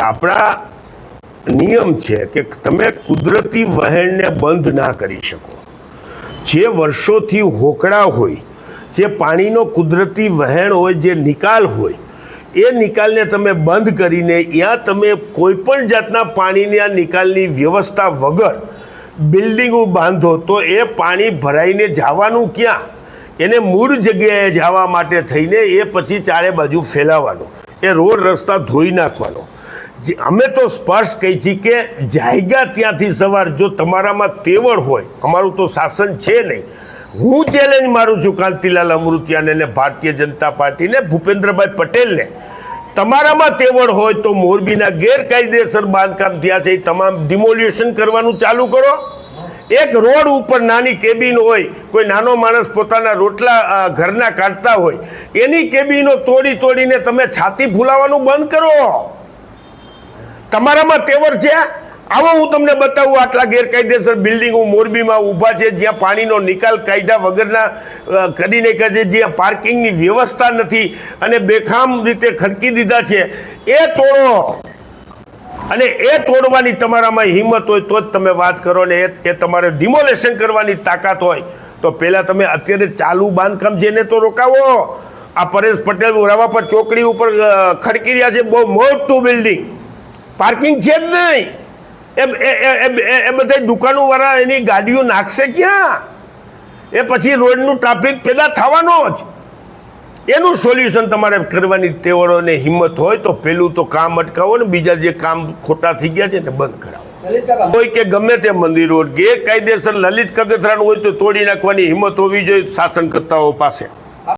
આપણા નિયમ છે કે તમે કુદરતી વહેણને બંધ ના કરી શકો. જે વર્ષોથી હોકળા હોય, જે પાણીનો કુદરતી વહેણ હોય, જે નિકાલ હોય, એ નિકાલને તમે બંધ કરીને ત્યાં તમે કોઈ પણ જાતના પાણીના નિકાલની વ્યવસ્થા વગર બિલ્ડિંગો બાંધો તો એ પાણી ભરાઈને જવાનું ક્યાં? એને મૂળ જગ્યાએ જવા માટે થઈને એ પછી ચારે બાજુ ફેલાવવાનો, એ રોડ રસ્તા ધોઈ નાખવાનો. અમે તો સ્પષ્ટ કહી છીએ કે જાયગા ત્યાંથી સવાર જો તમારામાં તેવડ હોય, અમારું તો શાસન છે નહીં. હું ચેલેન્જ મારું છું કાંતિલાલ અમૃતિયાને અને ભારતીય જનતા પાર્ટીને, ભૂપેન્દ્રભાઈ પટેલને, તમારામાં તેવડ હોય તો મોરબીના ગેરકાયદેસર બાંધકામ થયા છે એ તમામ ડિમોલ્યુશન કરવાનું ચાલુ કરો. એક રોડ ઉપર નાની કેબિન હોય, કોઈ નાનો માણસ પોતાના રોટલા ઘરના કાઢતા હોય, એની કેબિનો તોડીને તમે છાતી ફૂલાવાનું બંધ કરો. તમારામાં તેવડ છે? આવો હું તમને બતાવું. આટલા ગેરકાયદેસર બિલ્ડિંગો મોરબીમાં ઊભા છે જ્યાં પાણીનો નિકાલ કાયદા વગરના કરીને કહે છે, જ્યાં પાર્કિંગની વ્યવસ્થા નથી અને બેખામ રીતે ખડકી દીધા છે. એ તોડો, અને એ તોડવાની તમારામાં હિંમત હોય તો જ તમે વાત કરો. ને એ તમારે ડિમોલેશન કરવાની તાકાત હોય તો પહેલાં તમે અત્યારે ચાલુ બાંધકામ છે એને તો રોકાવો. આ પરેશ પટેલ રાવાપર ચોકડી ઉપર ખડકી રહ્યા છે, બહુ મોટું બિલ્ડિંગ, પાર્કિંગ છે જ નહીં. એ બધા દુકાનોવાળા એની ગાડીઓ નાખશે ક્યાં? એ પછી રોડનું ટ્રાફિક પેદા થવાનો જ. એનું સોલ્યુશન તમારે કરવાની તેવડો ને હિંમત હોય તો પહેલું તો કામ અટકાવો ને બીજા જે કામ ખોટા થઈ ગયા છે ને બંધ કરાવો. કોઈ કે ગમે તે મંદિરો ગેરકાયદેસર લલિત કગથરાનું હોય તો તોડી નાખવાની હિંમત હોવી જોઈએ શાસનકર્તાઓ પાસે.